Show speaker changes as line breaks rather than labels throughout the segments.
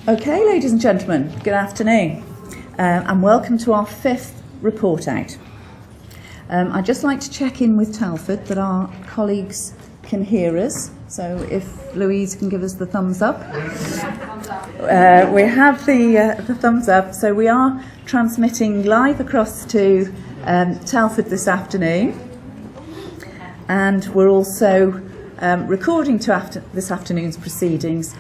Okay, ladies and gentlemen, good afternoon, and welcome to our 5th report out. I'd just like to check in with Telford that our colleagues can hear us, so if Louise can give us the thumbs up. We have the thumbs up, so we are transmitting live across to Telford this afternoon, and we're also recording to this afternoon's proceedings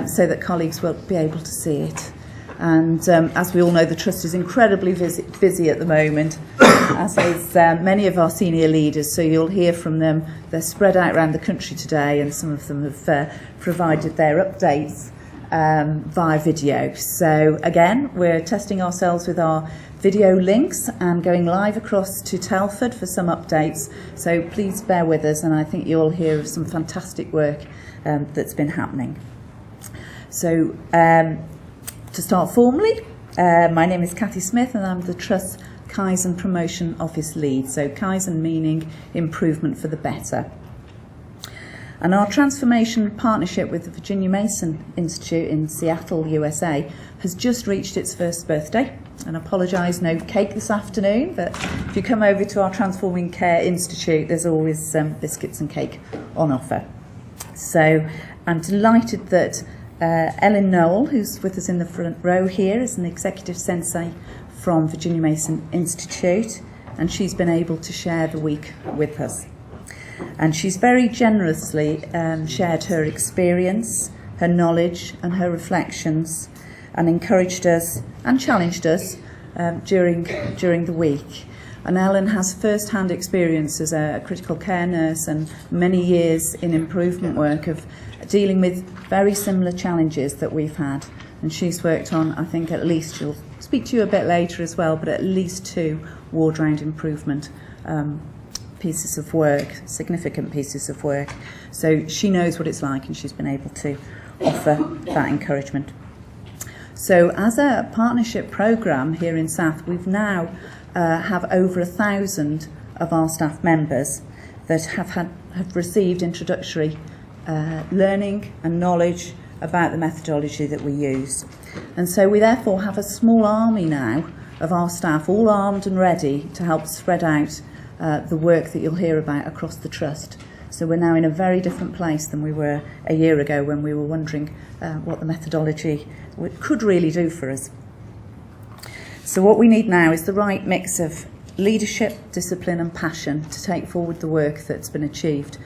so that colleagues will be able to see it. And as we all know, the Trust is incredibly busy at the moment, as is many of our senior leaders, so you'll hear from them. They're spread out around the country today, and some of them have provided their updates via video. So again, we're testing ourselves with our video links and going live across to Telford for some updates, so please bear with us, and I think you'll hear of some fantastic work that's been happening. So to start formally, my name is Cathy Smith and I'm the Trust Kaizen Promotion Office Lead, so Kaizen meaning improvement for the better. And our transformation partnership with the Virginia Mason Institute in Seattle, USA has just reached its first birthday. And I apologise, no cake this afternoon, but if you come over to our Transforming Care Institute, there's always biscuits and cake on offer. So I'm delighted that Ellen Noel, who's with us in the front row here, is an executive sensei from Virginia Mason Institute, and she's been able to share the week with us. And she's very generously shared her experience, her knowledge and her reflections, and encouraged us and challenged us during the week. And Ellen has first-hand experience as a critical care nurse and many years in improvement work of dealing with very similar challenges that we've had. And she's worked on, I think, at least, she'll speak to you a bit later as well, but at least 2 ward round improvement pieces of work, significant pieces of work. So she knows what it's like, and she's been able to offer that encouragement. So as a partnership programme here in South, we've now have over 1,000 of our staff members that have received introductory learning and knowledge about the methodology that we use. And so we therefore have a small army now of our staff, all armed and ready to help spread out the work that you'll hear about across the Trust. So we're now in a very different place than we were a year ago when we were wondering what the methodology could really do for us. So what we need now is the right mix of leadership, discipline and passion to take forward the work that's been achieved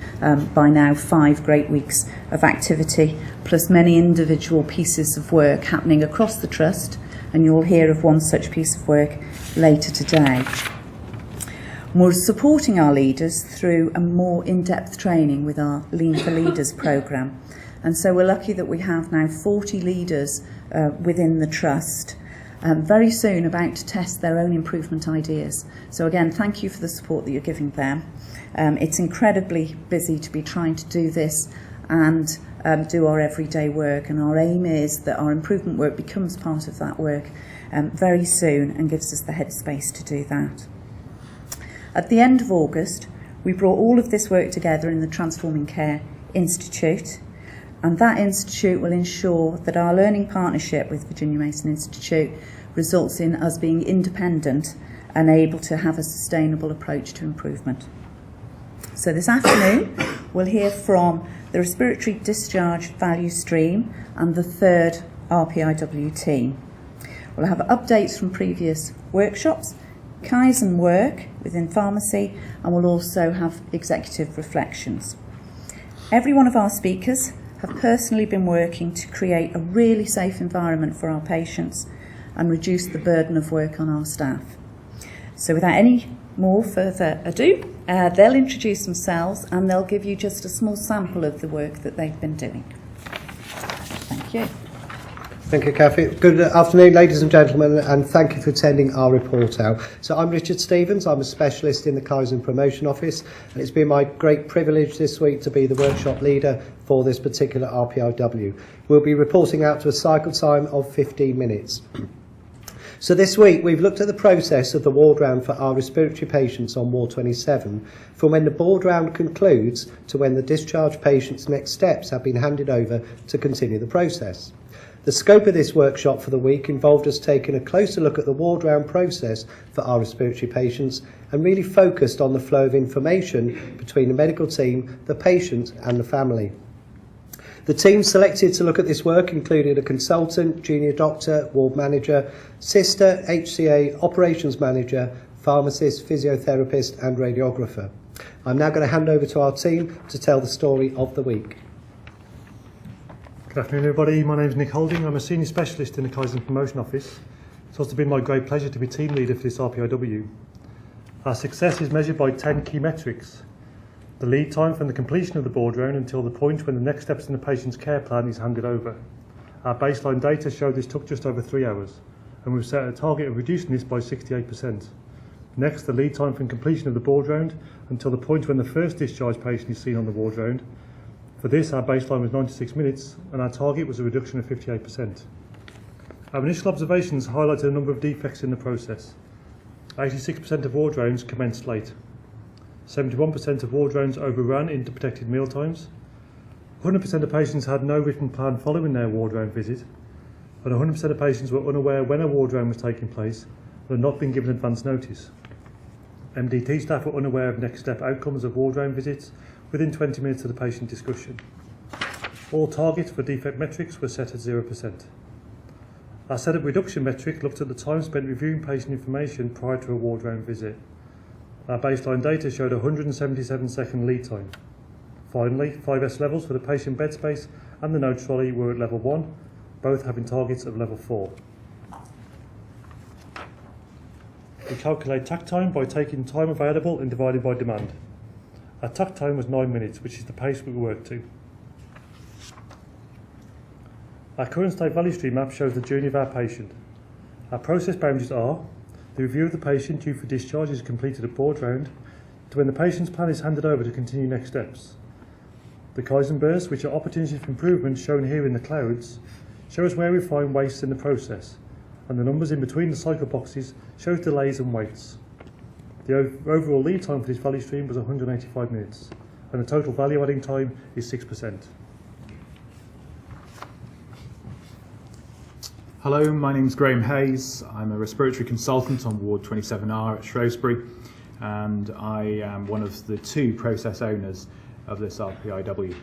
by now 5 great weeks of activity, plus many individual pieces of work happening across the Trust, and you'll hear of one such piece of work later today. We're supporting our leaders through a more in-depth training with our Lean for Leaders programme. And so we're lucky that we have now 40 leaders within the Trust, very soon about to test their own improvement ideas. So again, thank you for the support that you're giving them. It's incredibly busy to be trying to do this and do our everyday work, and our aim is that our improvement work becomes part of that work very soon and gives us the headspace to do that. At the end of August, we brought all of this work together in the Transforming Care Institute, and that institute will ensure that our learning partnership with Virginia Mason Institute results in us being independent and able to have a sustainable approach to improvement. So this afternoon, we'll hear from the Respiratory Discharge value stream and the 3rd RPIW team. We'll have updates from previous workshops, Kaizen work within pharmacy, and we'll also have executive reflections. Every one of our speakers have personally been working to create a really safe environment for our patients and reduce the burden of work on our staff. So without any more further ado, they'll introduce themselves and they'll give you just a small sample of the work that they've been doing. Thank you.
Thank you, Cathy. Good afternoon, ladies and gentlemen, and thank you for attending our report out. So I'm Richard Stevens. I'm a specialist in the Kaizen Promotion Office, and it's been my great privilege this week to be the workshop leader for this particular RPIW. We'll be reporting out to a cycle time of 15 minutes. So this week we've looked at the process of the ward round for our respiratory patients on Ward 27, from when the ward round concludes to when the discharge patient's next steps have been handed over to continue the process. The The scope of this workshop for the week involved us taking a closer look at the ward round process for our respiratory patients and really focused on the flow of information between the medical team, the patient and the family. The team selected to look at this work included a consultant, junior doctor, ward manager, sister, HCA, operations manager, pharmacist, physiotherapist and radiographer. I'm now going to hand over to our team to tell the story of the week.
Good afternoon everybody, my name is Nick Holding. I'm a senior specialist in the Kaizen Promotion Office. It's also been my great pleasure to be team leader for this RPIW. Our success is measured by 10 key metrics. The lead time from the completion of the board round until the point when the next steps in the patient's care plan is handed over. Our baseline data showed this took just over 3 hours, and we've set a target of reducing this by 68%. Next, the lead time from completion of the board round until the point when the first discharge patient is seen on the ward round. For this, our baseline was 96 minutes, and our target was a reduction of 58%. Our initial observations highlighted a number of defects in the process. 86% of ward rounds commenced late. 71% of ward rounds overran into protected mealtimes. 100% of patients had no written plan following their ward round visit, and 100% of patients were unaware when a ward round was taking place and had not been given advance notice. MDT staff were unaware of next step outcomes of ward round visits within 20 minutes of the patient discussion. All targets for defect metrics were set at 0%. Our setup reduction metric looked at the time spent reviewing patient information prior to a ward round visit. Our baseline data showed a 177-second lead time. Finally, 5S levels for the patient bed space and the node trolley were at level 1, both having targets of level 4. We calculate tack time by taking time available and dividing by demand. Our tack time was 9 minutes, which is the pace we worked to. Our current state value stream map shows the journey of our patient. Our process boundaries are the review of the patient due for discharge is completed at board round to when the patient's plan is handed over to continue next steps. The Kaizen bursts, which are opportunities for improvement shown here in the clouds, show us where we find wastes in the process, and the numbers in between the cycle boxes shows delays and waits. The overall lead time for this value stream was 185 minutes, and the total value adding time is 6%.
Hello, my name is Graham Hayes. I'm a respiratory consultant on Ward 27R at Shrewsbury, and I am one of the 2 process owners of this RPIW.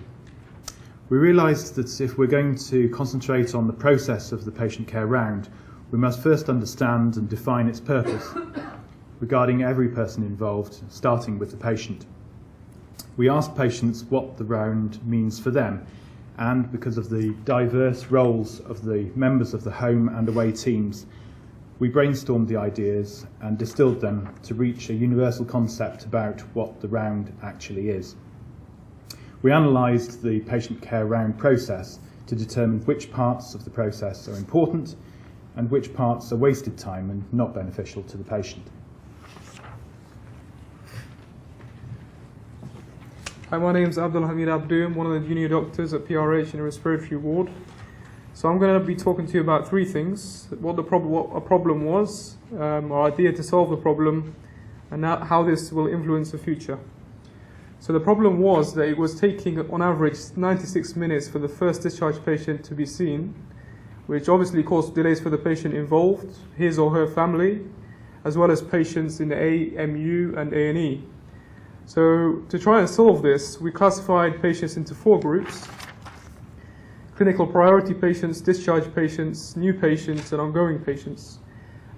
We realised that if we're going to concentrate on the process of the patient care round, we must first understand and define its purpose regarding every person involved, starting with the patient. We asked patients what the round means for them, and because of the diverse roles of the members of the home and away teams, we brainstormed the ideas and distilled them to reach a universal concept about what the round actually is. We analysed the patient care round process to determine which parts of the process are important and which parts are wasted time and not beneficial to the patient.
Hi, my name is Abdul Hamid Abdu. I'm one of the junior doctors at PRH in the respiratory ward. So I'm going to be talking to you about 3 things: what a problem was, our idea to solve the problem, and how this will influence the future. So the problem was that it was taking on average 96 minutes for the first discharge patient to be seen, which obviously caused delays for the patient involved, his or her family, as well as patients in the AMU and A&E. So to try and solve this, we classified patients into 4 groups: clinical priority patients, discharge patients, new patients, and ongoing patients.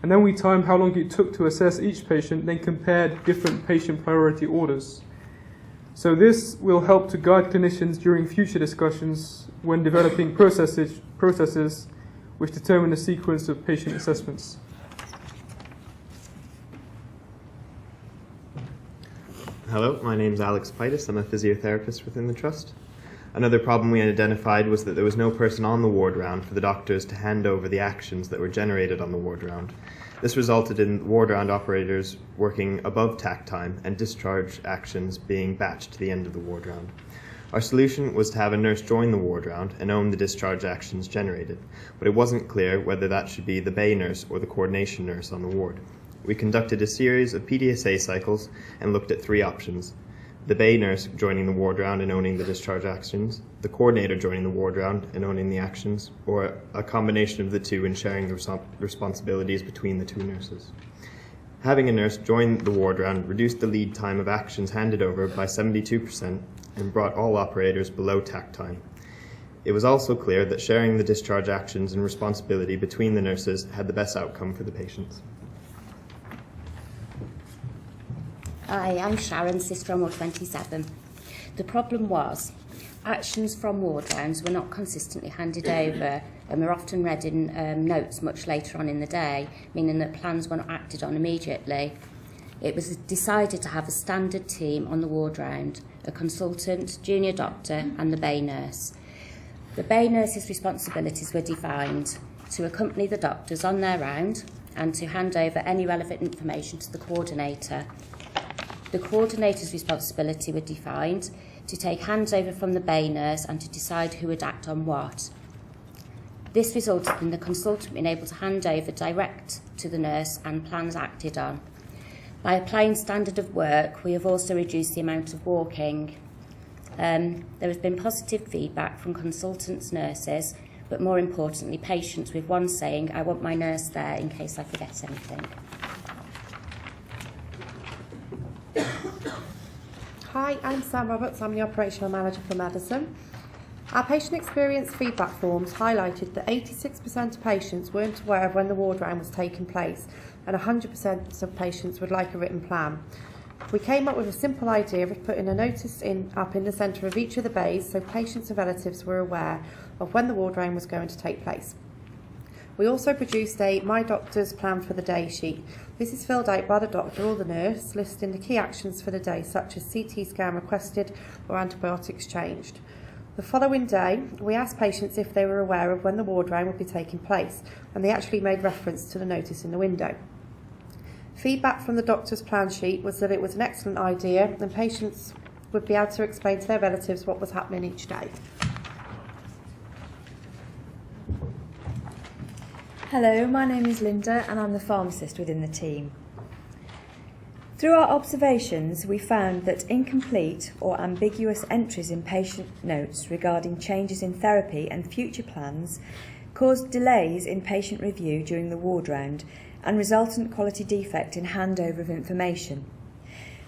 And then we timed how long it took to assess each patient, then compared different patient priority orders. So this will help to guide clinicians during future discussions when developing processes which determine the sequence of patient assessments.
Hello, my name is Alex Pitus. I'm a physiotherapist within the Trust. Another problem we identified was that there was no person on the ward round for the doctors to hand over the actions that were generated on the ward round. This resulted in ward round operators working above tack time and discharge actions being batched to the end of the ward round. Our solution was to have a nurse join the ward round and own the discharge actions generated, but it wasn't clear whether that should be the bay nurse or the coordination nurse on the ward. We conducted a series of PDSA cycles and looked at 3 options: the bay nurse joining the ward round and owning the discharge actions, the coordinator joining the ward round and owning the actions, or a combination of the two and sharing the responsibilities between the two nurses. Having a nurse join the ward round reduced the lead time of actions handed over by 72% and brought all operators below tack time. It was also clear that sharing the discharge actions and responsibility between the nurses had the best outcome for the patients.
Hi, I'm Sharon, sister on Ward 27. The problem was actions from ward rounds were not consistently handed over and were often read in notes much later on in the day, meaning that plans were not acted on immediately. It was decided to have a standard team on the ward round, a consultant, junior doctor and the bay nurse. The bay nurse's responsibilities were defined to accompany the doctors on their round and to hand over any relevant information to the coordinator. The coordinator's responsibility were defined to take handover from the bay nurse and to decide who would act on what. This resulted in the consultant being able to hand over direct to the nurse and plans acted on. By applying standard of work, we have also reduced the amount of walking. There has been positive feedback from consultants, nurses, but more importantly, patients, with one saying, "I want my nurse there in case I forget anything."
Hi, I'm Sam Roberts. I'm the Operational Manager for Medicine. Our patient experience feedback forms highlighted that 86% of patients weren't aware of when the ward round was taking place, and 100% of patients would like a written plan. We came up with a simple idea of putting a notice up in the centre of each of the bays so patients and relatives were aware of when the ward round was going to take place. We also produced a My Doctor's Plan for the Day sheet. This is filled out by the doctor or the nurse, listing the key actions for the day, such as CT scan requested or antibiotics changed. The following day, we asked patients if they were aware of when the ward round would be taking place, and they actually made reference to the notice in the window. Feedback from the doctor's plan sheet was that it was an excellent idea and patients would be able to explain to their relatives what was happening each day.
Hello, my name is Linda and I'm the pharmacist within the team. Through our observations, we found that incomplete or ambiguous entries in patient notes regarding changes in therapy and future plans caused delays in patient review during the ward round and resultant quality defect in handover of information.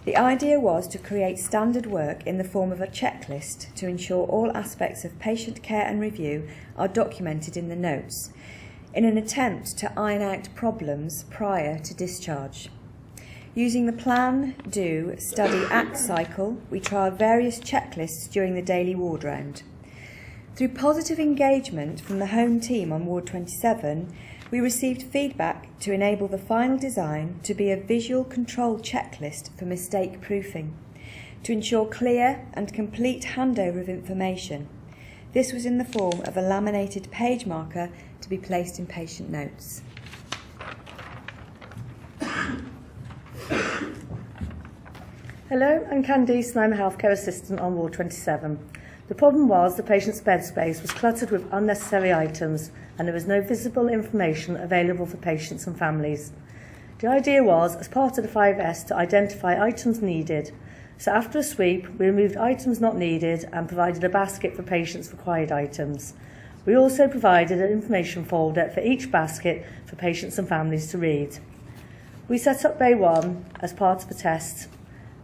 The idea was to create standard work in the form of a checklist to ensure all aspects of patient care and review are documented in the notes, in an attempt to iron out problems prior to discharge. Using the plan, do, study, act cycle, we trialled various checklists during the daily ward round. Through positive engagement from the home team on Ward 27, we received feedback to enable the final design to be a visual control checklist for mistake proofing, to ensure clear and complete handover of information. This was in the form of a laminated page marker to be placed in patient notes.
Hello, I'm Candice and I'm a healthcare assistant on Ward 27. The problem was the patient's bed space was cluttered with unnecessary items and there was no visible information available for patients and families. The idea was, as part of the 5S, to identify items needed. So after a sweep, we removed items not needed and provided a basket for patients' required items. We also provided an information folder for each basket for patients and families to read. We set up Bay 1 as part of the test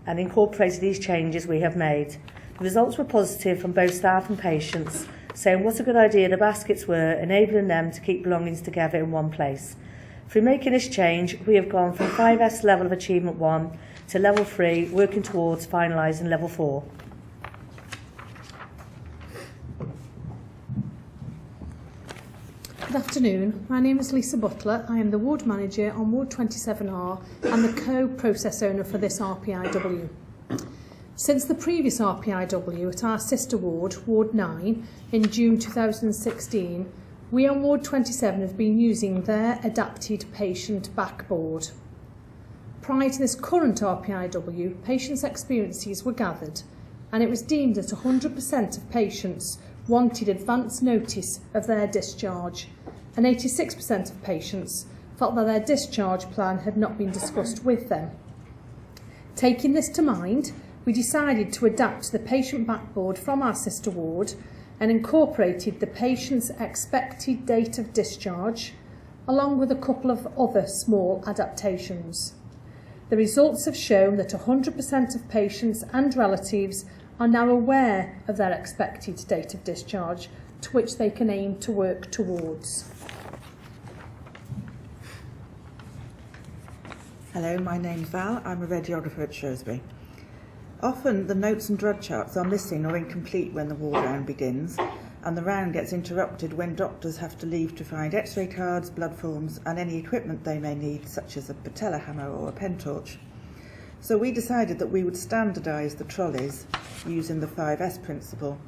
and incorporated these changes we have made. The results were positive from both staff and patients, saying what a good idea the baskets were, enabling them to keep belongings together in one place. Through making this change, we have gone from 5S level of achievement 1 to level 3, working towards finalising level 4.
Good afternoon, my name is Lisa Butler. I am the ward manager on Ward 27R and the co-process owner for this RPIW. Since the previous RPIW at our sister ward, Ward 9, in June 2016, we on Ward 27 have been using their adapted patient backboard. Prior to this current RPIW, patients' experiences were gathered and it was deemed that 100% of patients wanted advance notice of their discharge, and 86% of patients felt that their discharge plan had not been discussed with them. Taking this to mind, we decided to adapt the patient backboard from our sister ward and incorporated the patient's expected date of discharge, along with a couple of other small adaptations. The results have shown that 100% of patients and relatives are now aware of their expected date of discharge, to which they can aim to work towards.
Hello, my name's Val. I'm a radiographer at Shrewsbury. Often the notes and drug charts are missing or incomplete when the ward round begins, and the round gets interrupted when doctors have to leave to find x-ray cards, blood forms and any equipment they may need, such as a patella hammer or a pen torch. So we decided that we would standardise the trolleys using the 5S principle.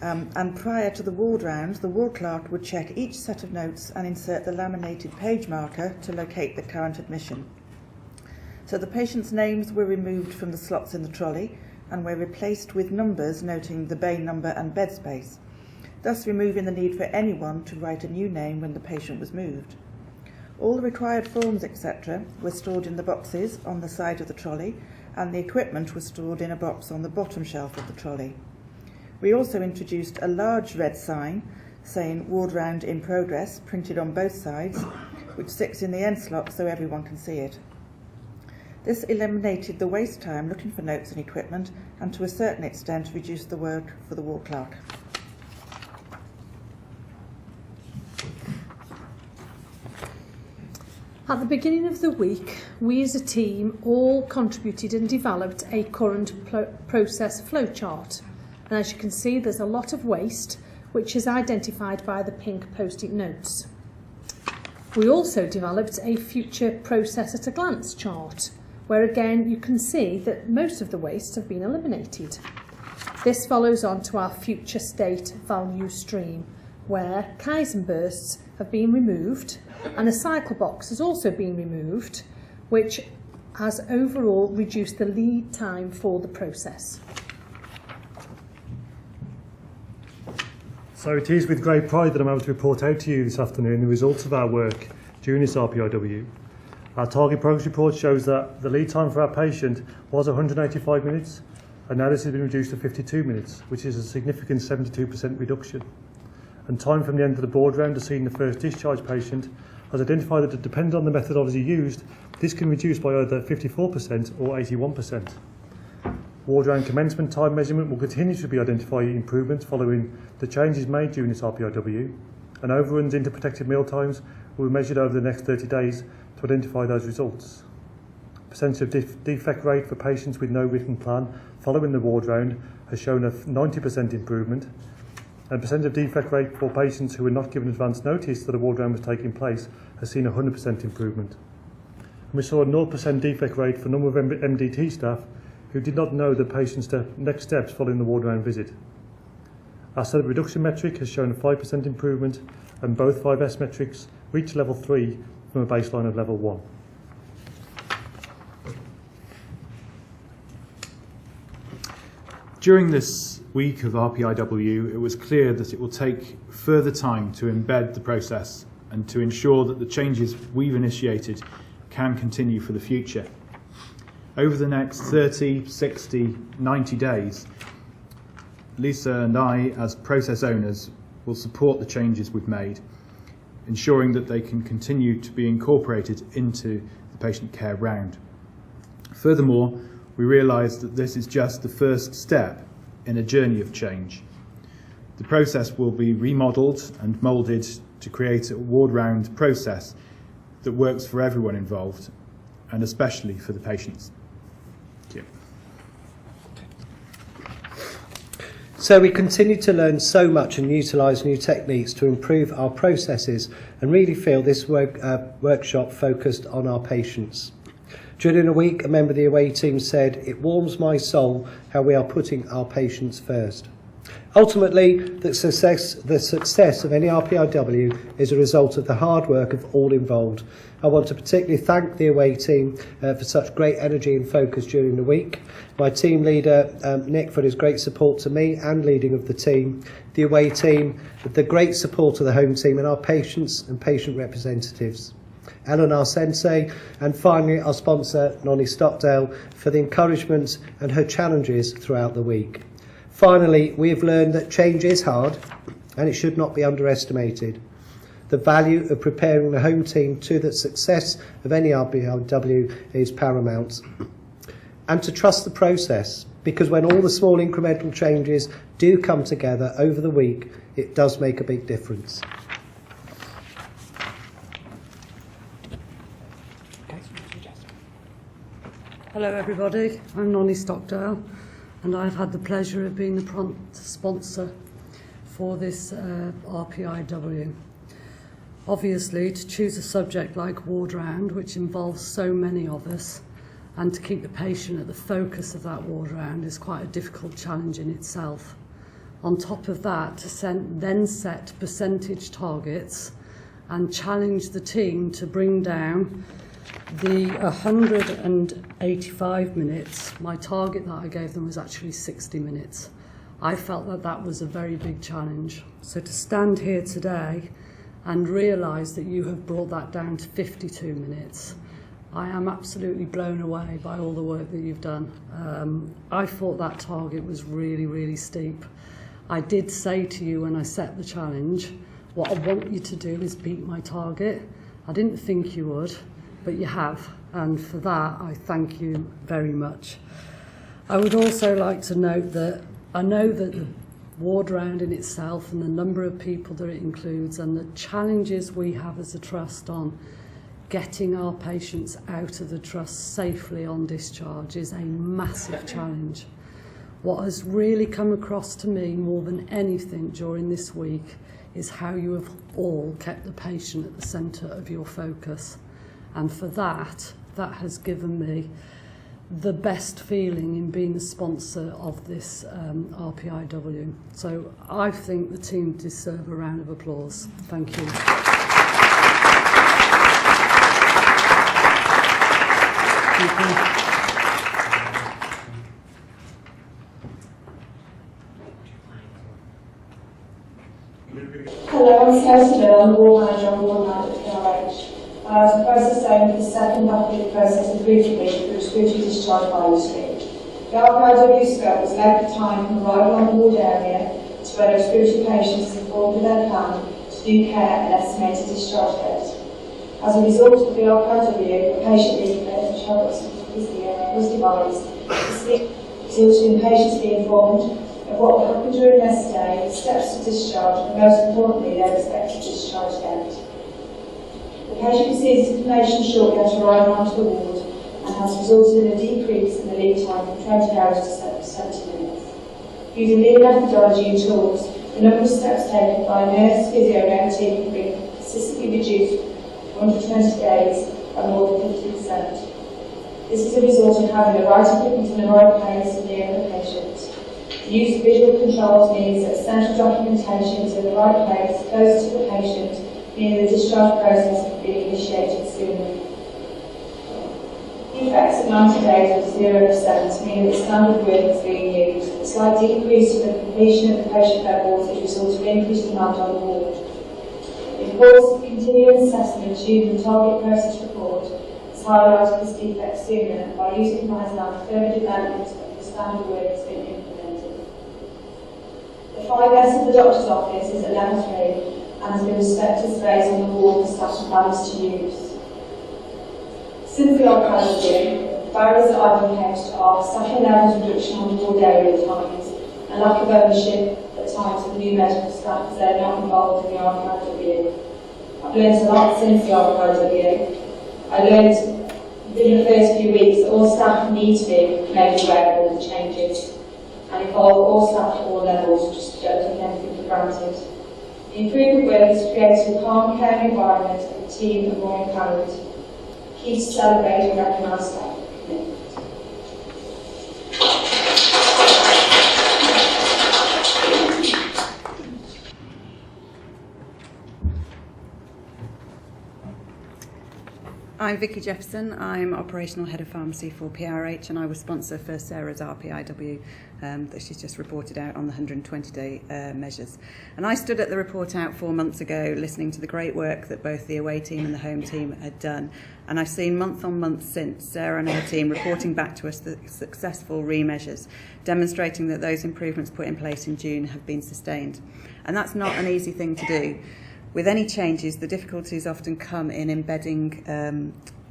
And prior to the ward round, the ward clerk would check each set of notes and insert the laminated page marker to locate the current admission. So the patient's names were removed from the slots in the trolley and were replaced with numbers noting the bay number and bed space, thus removing the need for anyone to write a new name when the patient was moved. All the required forms, etc., were stored in the boxes on the side of the trolley, and the equipment was stored in a box on the bottom shelf of the trolley. We also introduced a large red sign saying "Ward Round in Progress" printed on both sides, which sits in the end slot so everyone can see it. This eliminated the waste time looking for notes and equipment, and to a certain extent reduced the work for the ward clerk.
At the beginning of the week, we as a team all contributed and developed a current process flowchart. And as you can see, there's a lot of waste, which is identified by the pink post-it notes. We also developed a future process at a glance chart, where again you can see that most of the waste have been eliminated. This follows on to our future state value stream, where Kaizen bursts have been removed and a cycle box has also been removed, which has overall reduced the lead time for the process.
So it is with great pride that I'm able to report out to you this afternoon the results of our work during this RPIW. Our target progress report shows that the lead time for our patient was 185 minutes, and now this has been reduced to 52 minutes, which is a significant 72% reduction. And time from the end of the board round to seeing the first discharge patient has identified that, depending on the methodology used, this can reduce by either 54% or 81%. Ward round commencement time measurement will continue to be identifying improvements following the changes made during this RPIW, and overruns into protected meal times will be measured over the next 30 days to identify those results. Percentage of defect rate for patients with no written plan following the ward round has shown a 90% improvement, and percentage of defect rate for patients who were not given advance notice that a ward round was taking place has seen a 100% improvement. And we saw a 0% defect rate for a number of MDT staff who did not know the patient's next steps following the ward round visit. Our set reduction metric has shown a 5% improvement, and both 5S metrics reached level 3 from a baseline of level 1.
During this week of RPIW, it was clear that it will take further time to embed the process and to ensure that the changes we've initiated can continue for the future. Over the next 30, 60, 90 days, Lisa and I, as process owners, will support the changes we've made, ensuring that they can continue to be incorporated into the patient care round. Furthermore, we realise that this is just the first step in a journey of change. The process will be remodelled and moulded to create a ward round process that works for everyone involved, and especially for the patients. Thank you.
So we continue to learn so much and utilise new techniques to improve our processes, and really feel this workshop focused on our patients. During the week, a member of the away team said, "It warms my soul how we are putting our patients first." Ultimately, the success of any RPIW is a result of the hard work of all involved. I want to particularly thank the away team for such great energy and focus during the week. My team leader, Nick, for his great support to me and leading of the team. The away team, the great support of the home team, and our patients and patient representatives. Eleanor Sensei, and finally our sponsor, Nonnie Stockdale, for the encouragement and her challenges throughout the week. Finally, we have learned that change is hard and it should not be underestimated. The value of preparing the home team to the success of any RPIW is paramount. And to trust the process, because when all the small incremental changes do come together over the week, it does make a big difference.
Hello everybody, I'm Nonnie Stockdale and I've had the pleasure of being the prompt sponsor for this RPIW. Obviously, to choose a subject like ward round, which involves so many of us, and to keep the patient at the focus of that ward round is quite a difficult challenge in itself. On top of that, to then set percentage targets and challenge the team to bring down the 185 minutes. My target that I gave them was actually 60 minutes. I felt that that was a very big challenge. So to stand here today and realise that you have brought that down to 52 minutes, I am absolutely blown away by all the work that you've done. I thought that target was really, really steep. I did say to you when I set the challenge, what I want you to do is beat my target. I didn't think you would, but you have, and for that I thank you very much. I would also like to note that I know that the ward round in itself and the number of people that it includes and the challenges we have as a trust on getting our patients out of the trust safely on discharge is a massive challenge. What has really come across to me more than anything during this week is how you have all kept the patient at the centre of your focus. And for that, that has given me the best feeling in being a sponsor of this RPIW. So I think the team deserve a round of applause. Thank you. Thank you.
Hello, I'm Stacey Mill, I'm ward manager on ward 9 at PRH. I was the process owner for the second rapid process improvement week for respiratory discharge pilot week. The RPIW scope was led the time from arrival on the ward area to whether respiratory patients is informed of their plan to do care and estimated discharge date. As a result of the RPIW, a patient leaflet, which I've got was devised, resulted in patients being informed of what will happen during their stay, steps to discharge, and most importantly, their expected discharge date. The patient receives information shortly after arriving onto the ward and has resulted in a decrease in the lead time from 20 hours to 70 minutes. Using lead methodology and tools, the number of steps taken by nurse, physio, and MT can be consistently reduced from 120 days by more than 50%. This is a result of having the right equipment in the right place and near the patient. The use of visual controls means that central documentation is in the right place, close to the patient, meaning the discharge process can be initiated sooner. Defects at 90 days was 0%, meaning that standard work is being used. A slight decrease in the completion of the patient bed wards has resulted in increased demand on the ward. The importance of continuous assessment using the target process report has highlighted this defect sooner by using plans now for further development of the standard work has been implemented. The 5S of the doctor's office is at level 3 and has been respected space on the wall for staff and planners to use. Since the RPIW, barriers that I've encountered are staffing levels reduction on ward area times and lack of ownership at times of new medical staff as they're not involved in the RPIW. I've learned a lot since the RPIW. I learned within the first few weeks that all staff need to be made aware of all the changes and involve all staff at all levels, just don't take anything for granted. The improvement work has created a calm, caring environment and the team are more empowered. Key to celebrate and recognise staff commitment.
I'm Vicky Jefferson. I'm Operational Head of Pharmacy for PRH, and I was sponsor for Sarah's RPIW that she's just reported out on the 120-day measures. And I stood at the report out 4 months ago listening to the great work that both the away team and the home team had done. And I've seen month on month since Sarah and her team reporting back to us the successful remeasures, demonstrating that those improvements put in place in June have been sustained. And that's not an easy thing to do. With any changes, the difficulties often come in embedding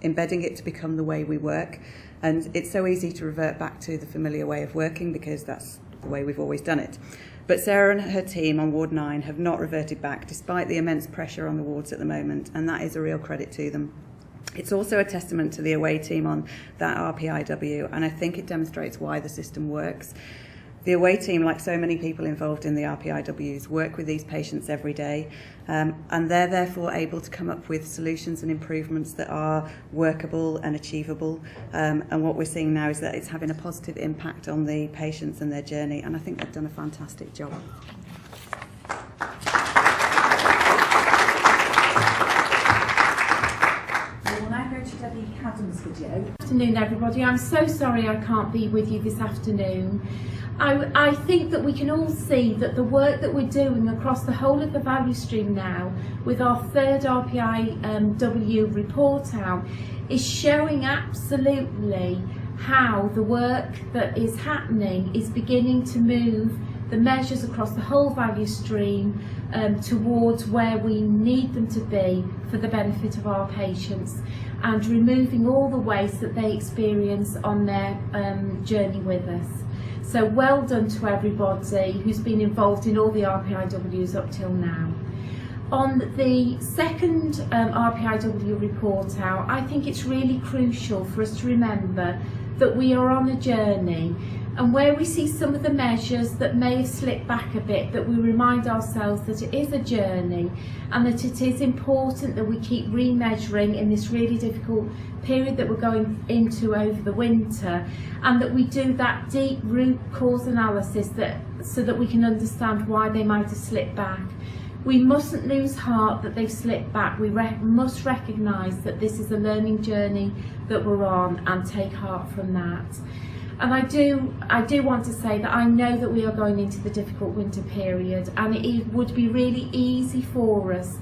it to become the way we work. And it's so easy to revert back to the familiar way of working because that's the way we've always done it. But Sarah and her team on Ward 9 have not reverted back despite the immense pressure on the wards at the moment, and that is a real credit to them. It's also a testament to the away team on that RPIW, and I think it demonstrates why the system works. The away team, like so many people involved in the RPIWs, work with these patients every day, and they're therefore able to come up with solutions and improvements that are workable and achievable. And what we're seeing now is that it's having a positive impact on the patients and their journey, and I think they've done a fantastic job.
Good afternoon, everybody. I'm so sorry I can't be with you this afternoon. I think that we can all see that the work that we're doing across the whole of the value stream now with our third RPIW report out is showing absolutely how the work that is happening is beginning to move the measures across the whole value stream towards where we need them to be for the benefit of our patients, and removing all the waste that they experience on their journey with us. So well done to everybody who's been involved in all the RPIWs up till now. On the second RPIW report out, I think it's really crucial for us to remember that we are on a journey, and where we see some of the measures that may have slipped back a bit, that we remind ourselves that it is a journey and that it is important that we keep remeasuring in this really difficult period that we're going into over the winter, and that we do that deep root cause analysis so that we can understand why they might have slipped back. We mustn't lose heart that they've slipped back. We must recognise that this is a learning journey that we're on and take heart from that. And I do want to say that I know that we are going into the difficult winter period, and it would be really easy for us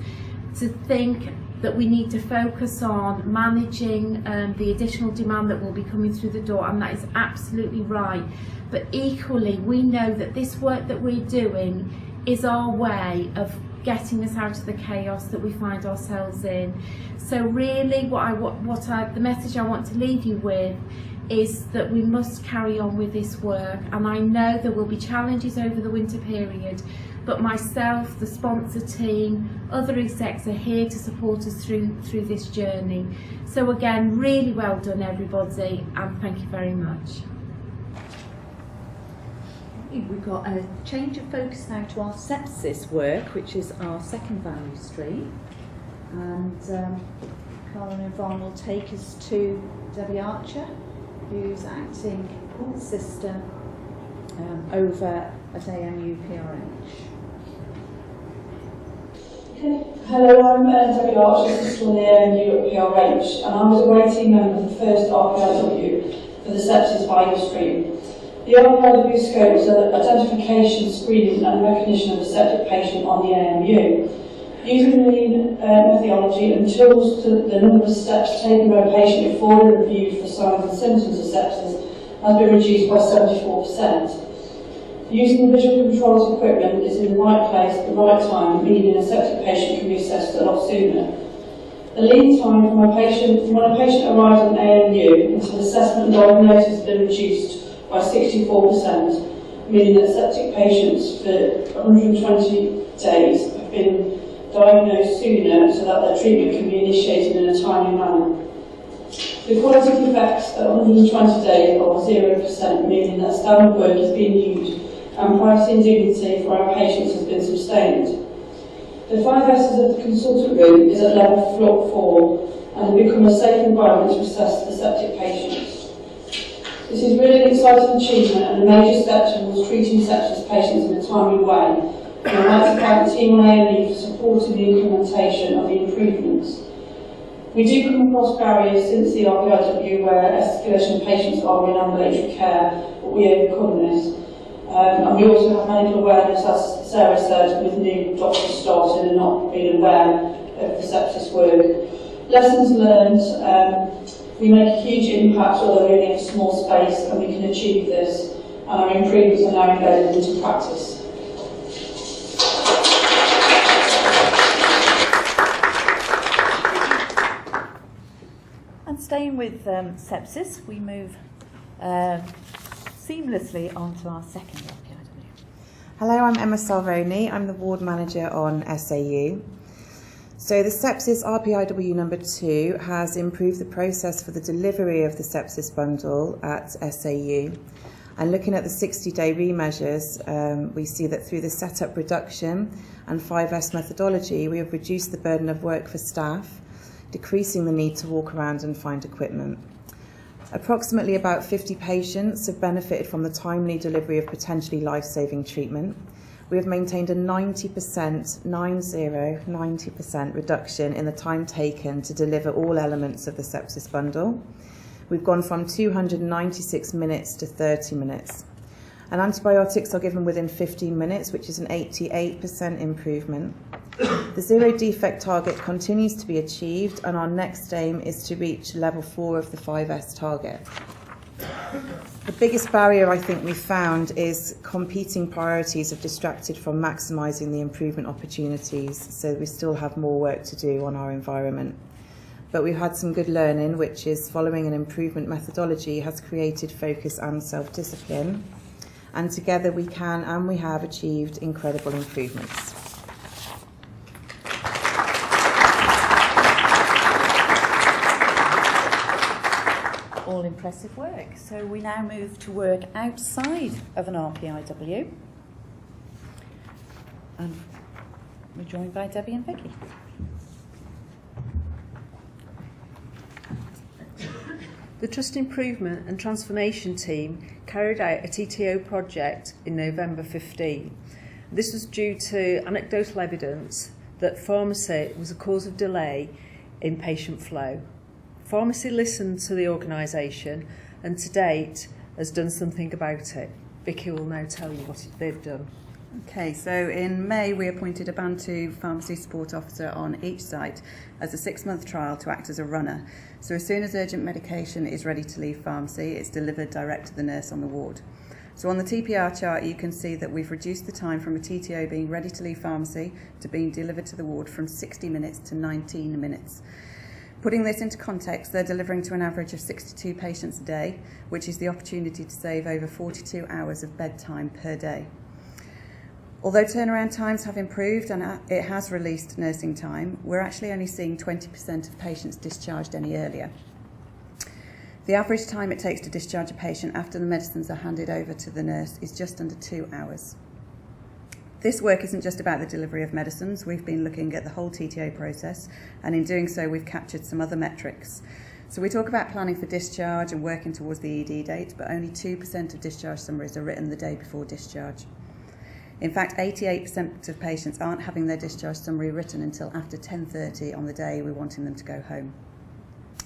to think that we need to focus on managing the additional demand that will be coming through the door, and that is absolutely right. But equally, we know that this work that we're doing is our way of getting us out of the chaos that we find ourselves in. So really the message I want to leave you with is that we must carry on with this work, and I know there will be challenges over the winter period, but myself, the sponsor team, other execs are here to support us through this journey. So again, really well done everybody, and thank you very much.
We've got a change of focus now to our sepsis work, which is our second value stream, and Carla and Yvonne will take us to Debbie Archer, who's acting sister over at AMU PRH.
Hello, I'm Debbie Archer, sister on the AMU at PRH, and I was a waiting member of the first RPIW for the sepsis value stream. The RPIW scope is identification, screening and recognition of a septic patient on the AMU. Using lean methodology and tools, the number of steps taken by a patient before they're reviewed for signs and symptoms of sepsis has been reduced by 74%. Using the visual controls equipment is in the right place at the right time, meaning a septic patient can be assessed a lot sooner. The lead time from when a patient arrives at an AMU until assessment and diagnosis has been reduced by 64%, meaning that septic patients for 120 days have been diagnosed sooner so that their treatment can be initiated in a timely manner. The quality defects at 120 days are 0%, meaning that standard work is being used and pricing dignity for our patients has been sustained. The 5 S's of the consultant room is at level 4 and have become a safe environment to assess the septic patients. This is really an exciting achievement and a major step towards treating sepsis patients in a timely way. And I'd like to thank the team on AMU for supporting the implementation of the improvements. We do come across barriers since the RPIW where escalation patients are in ambulatory care, but we overcome this. And we also have medical awareness, as Sarah said, with new doctors starting and not being aware of the sepsis work. Lessons learned, we make a huge impact, although we're in a small space, and we can achieve this, and our improvements are now embedded into practice.
And staying with sepsis, we move seamlessly onto our second RPIW.
Hello, I'm Emma Salvoni. I'm the ward manager on SAU. So the sepsis RPIW number 2 has improved the process for the delivery of the sepsis bundle at SAU. And looking at the 60-day remeasures, we see that through the setup reduction and 5S methodology, we have reduced the burden of work for staff, decreasing the need to walk around and find equipment. Approximately about 50 patients have benefited from the timely delivery of potentially life-saving treatment. We have maintained a 90% reduction in the time taken to deliver all elements of the sepsis bundle. We've gone from 296 minutes to 30 minutes. And antibiotics are given within 15 minutes, which is an 88% improvement. The zero defect target continues to be achieved, and our next aim is to reach level 4 of the 5S target. The biggest barrier I think we found is competing priorities have distracted from maximising the improvement opportunities, so we still have more work to do on our environment. But we've had some good learning, which is following an improvement methodology has created focus and self-discipline, and together we can and we have achieved incredible improvements.
All impressive work. So we now move to work outside of an RPIW. And we're joined by Debbie and Vicky.
The Trust Improvement and Transformation team carried out a TTO project in November 15. This was due to anecdotal evidence that pharmacy was a cause of delay in patient flow. Pharmacy listened to the organisation and to date has done something about it. Vicky will now tell you what they've done.
Okay, so in May we appointed a Band 2 pharmacy support officer on each site as a 6-month trial to act as a runner. So as soon as urgent medication is ready to leave pharmacy, it's delivered direct to the nurse on the ward. So on the TPR chart you can see that we've reduced the time from a TTO being ready to leave pharmacy to being delivered to the ward from 60 minutes to 19 minutes. Putting this into context, they're delivering to an average of 62 patients a day, which is the opportunity to save over 42 hours of bedtime per day. Although turnaround times have improved and it has released nursing time, we're actually only seeing 20% of patients discharged any earlier. The average time it takes to discharge a patient after the medicines are handed over to the nurse is just under 2 hours. This work isn't just about the delivery of medicines. We've been looking at the whole TTO process, and in doing so we've captured some other metrics. So we talk about planning for discharge and working towards the ED date, but only 2% of discharge summaries are written the day before discharge. In fact, 88% of patients aren't having their discharge summary written until after 10:30 on the day we're wanting them to go home.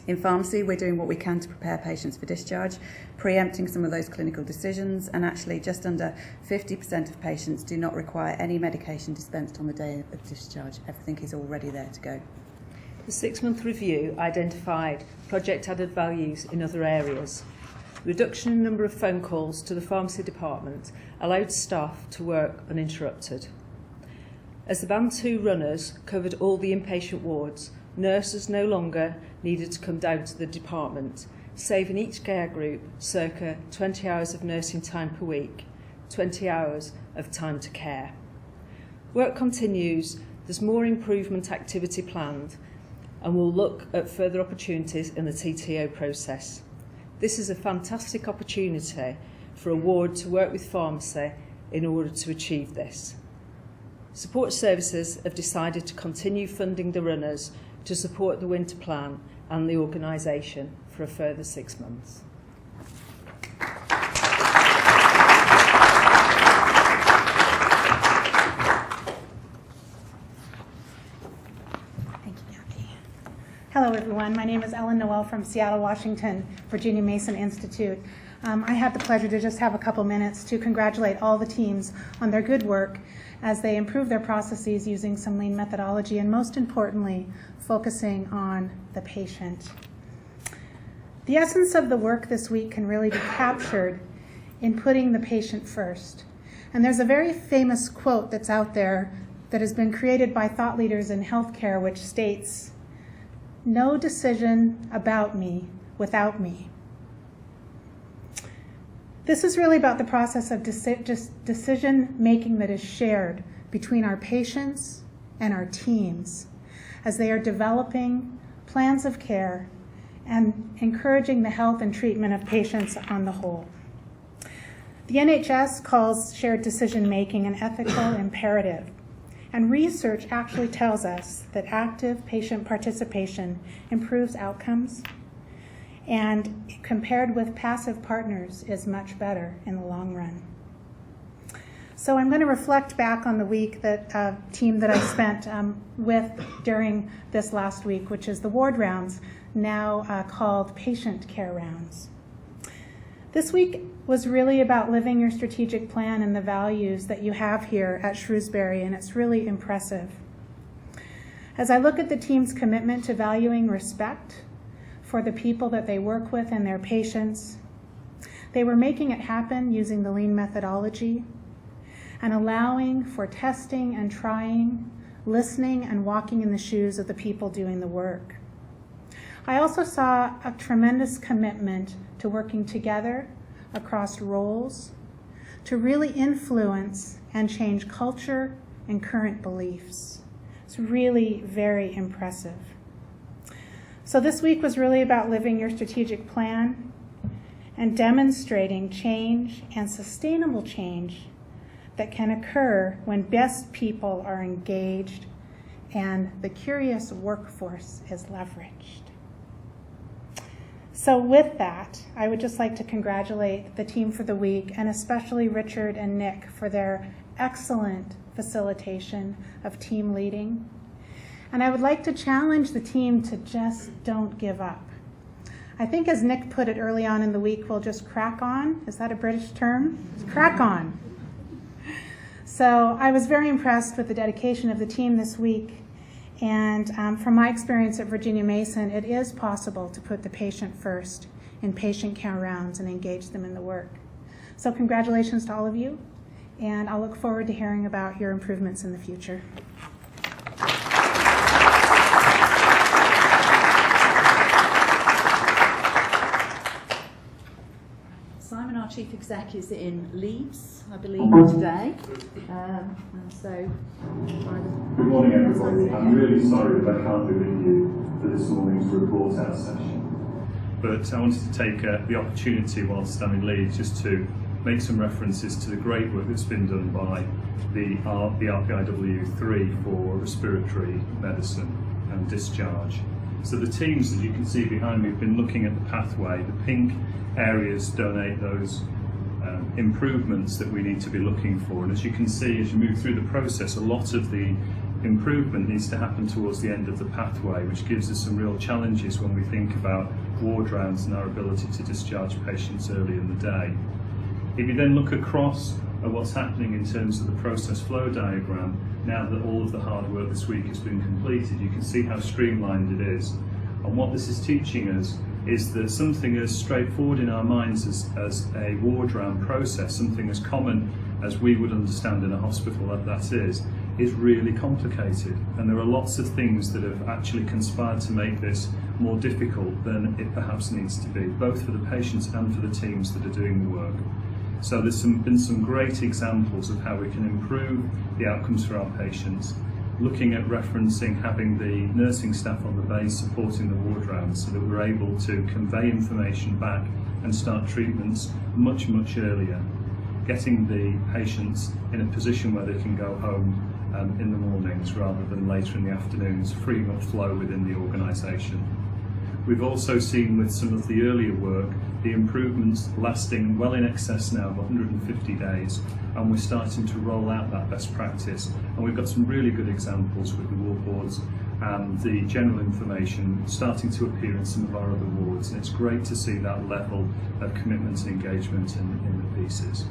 In pharmacy, we're doing what we can to prepare patients for discharge, preempting some of those clinical decisions, and actually just under 50% of patients do not require any medication dispensed on the day of discharge. Everything is already there to go.
The 6-month review identified project added values in other areas. Reduction in number of phone calls to the pharmacy department allowed staff to work uninterrupted. As the Band 2 runners covered all the inpatient wards, nurses no longer needed to come down to the department, saving each care group circa 20 hours of nursing time per week, 20 hours of time to care. Work continues, there's more improvement activity planned, and we'll look at further opportunities in the TTO process. This is a fantastic opportunity for a ward to work with pharmacy in order to achieve this. Support services have decided to continue funding the runners to support the winter plan and the organisation for a further 6 months.
Hello everyone, my name is Ellen Noel from Seattle, Washington, Virginia Mason Institute. I had the pleasure to just have a couple minutes to congratulate all the teams on their good work as they improve their processes using some lean methodology and most importantly, focusing on the patient. The essence of the work this week can really be captured in putting the patient first. And there's a very famous quote that's out there that has been created by thought leaders in healthcare which states, "No decision about me without me." This is really about the process of decision making that is shared between our patients and our teams as they are developing plans of care and encouraging the health and treatment of patients on the whole. The NHS calls shared decision making an ethical imperative. And research actually tells us that active patient participation improves outcomes and compared with passive partners is much better in the long run. So I'm going to reflect back on the week that team that I spent with during this last week, which is the ward rounds, now called patient care rounds. This week was really about living your strategic plan and the values that you have here at Shrewsbury, and it's really impressive. As I look at the team's commitment to valuing respect for the people that they work with and their patients, they were making it happen using the lean methodology and allowing for testing and trying, listening and walking in the shoes of the people doing the work. I also saw a tremendous commitment to working together across roles to really influence and change culture and current beliefs. It's really very impressive. So this week was really about living your strategic plan and demonstrating change and sustainable change that can occur when best people are engaged and the curious workforce is leveraged. So with that, I would just like to congratulate the team for the week and especially Richard and Nick for their excellent facilitation of team leading. And I would like to challenge the team to just don't give up. I think as Nick put it early on in the week, we'll just crack on. Is that a British term? Crack on. So I was very impressed with the dedication of the team this week. And from my experience at Virginia Mason, it is possible to put the patient first in patient care rounds and engage them in the work. So congratulations to all of you, and I'll look forward to hearing about your improvements in the future.
Simon, our Chief Exec, is in Leeds, I believe, today. And so,
good morning, everybody. I'm really sorry that I can't be with you for this morning's report out session. But I wanted to take the opportunity whilst I'm in Leeds just to make some references to the great work that's been done by the RPIW 3 for respiratory medicine and discharge. So the teams that you can see behind me have been looking at the pathway. The pink areas donate those improvements that we need to be looking for, and as you can see, as you move through the process, a lot of the improvement needs to happen towards the end of the pathway, which gives us some real challenges when we think about ward rounds and our ability to discharge patients early in the day. If you then look across at what's happening in terms of the process flow diagram, now that all of the hard work this week has been completed, you can see how streamlined it is. And what this is teaching us is that something as straightforward in our minds as a ward round process, something as common as we would understand in a hospital that is really complicated. And there are lots of things that have actually conspired to make this more difficult than it perhaps needs to be, both for the patients and for the teams that are doing the work. So there's been some great examples of how we can improve the outcomes for our patients, looking at referencing having the nursing staff on the base supporting the ward rounds so that we're able to convey information back and start treatments much earlier, getting the patients in a position where they can go home in the mornings rather than later in the afternoons, freeing up flow within the organisation. We've also seen with some of the earlier work the improvements lasting well in excess now of 150 days, and we're starting to roll out that best practice, and we've got some really good examples with the ward reports and the general information starting to appear in some of our other wards, and it's great to see that level of commitment and engagement in the pieces.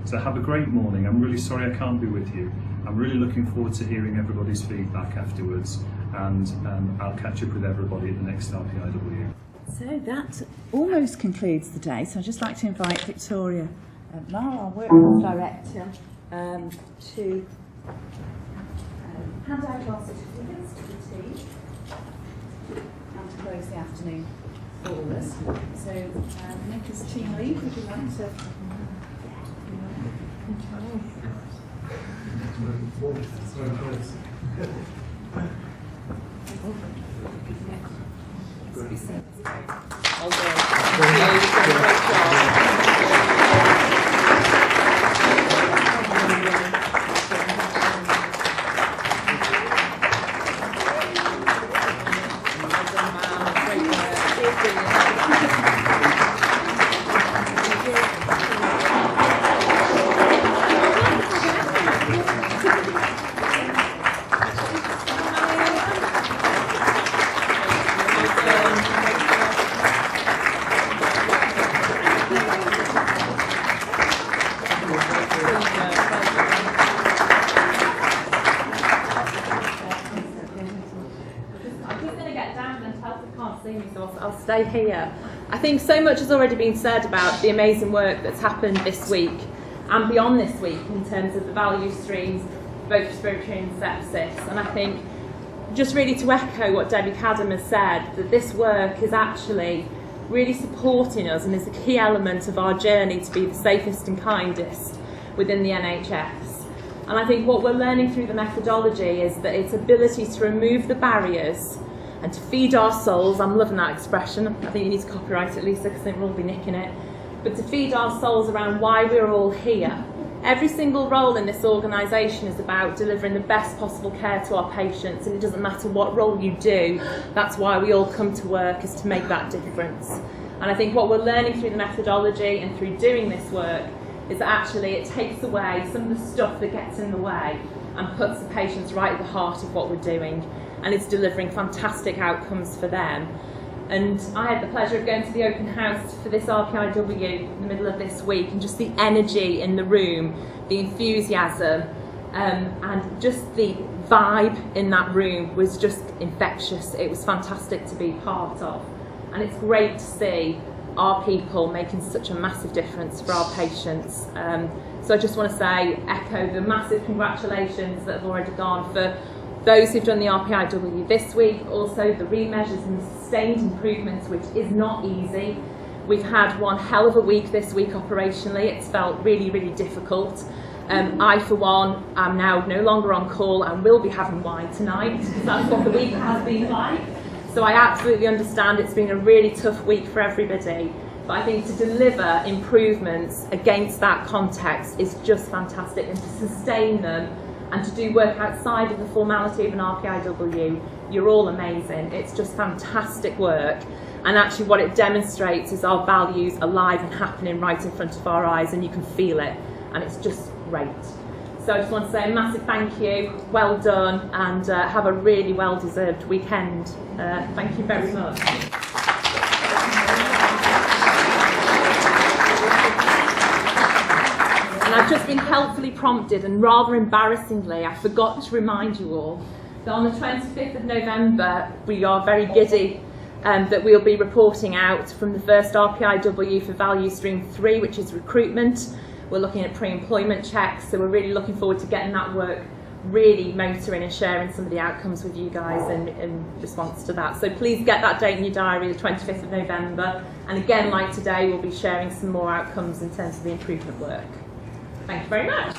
So have a great morning. I'm really sorry I can't be with you. I'm really looking forward to hearing everybody's feedback afterwards, and I'll catch up with everybody at the next RPIW.
So that almost concludes the day, so I'd just like to invite Victoria Marr, our Workforce Director, to hand out our certificates to the team and to close the afternoon for all of us. So, Nick as team lead, would you like to... All good. Thank you. You've done a great job.
I'll stay here. I think so much has already been said about the amazing work that's happened this week and beyond this week in terms of the value streams, both respiratory and sepsis. And I think just really to echo what Debbie Cadham has said, that this work is actually really supporting us and is a key element of our journey to be the safest and kindest within the NHS. And I think what we're learning through the methodology is that its ability to remove the barriers and to feed our souls, I'm loving that expression, I think you need to copyright it, Lisa, because I think we'll all be nicking it, but to feed our souls around why we're all here. Every single role in this organisation is about delivering the best possible care to our patients, and it doesn't matter what role you do, that's why we all come to work, is to make that difference. And I think what we're learning through the methodology and through doing this work is that actually it takes away some of the stuff that gets in the way and puts the patients right at the heart of what we're doing, and it's delivering fantastic outcomes for them. And I had the pleasure of going to the open house for this RPIW in the middle of this week, and just the energy in the room, the enthusiasm, and just the vibe in that room was just infectious. It was fantastic to be part of, and it's great to see our people making such a massive difference for our patients. So I just want to say, echo the massive congratulations that have already gone for those who've done the RPIW this week, also the remeasures and the sustained improvements, which is not easy. We've had one hell of a week this week operationally. It's felt really, really difficult. I, for one, am now no longer on call and will be having wine tonight, because that's what the week has been like. So I absolutely understand it's been a really tough week for everybody. But I think to deliver improvements against that context is just fantastic, and to sustain them and to do work outside of the formality of an RPIW, you're all amazing. It's just fantastic work, and actually what it demonstrates is our values alive and happening right in front of our eyes, and you can feel it, and it's just great. So I just want to say a massive thank you, well done, and have a really well-deserved weekend. Thank you very much. I've just been helpfully prompted, and rather embarrassingly, I forgot to remind you all that on the 25th of November, we are very giddy that we'll be reporting out from the first RPIW for Value Stream 3, which is recruitment. We're looking at pre-employment checks, so we're really looking forward to getting that work really motoring and sharing some of the outcomes with you guys in response to that. So please get that date in your diary, the 25th of November. And again, like today, we'll be sharing some more outcomes in terms of the improvement work. Thank you very much.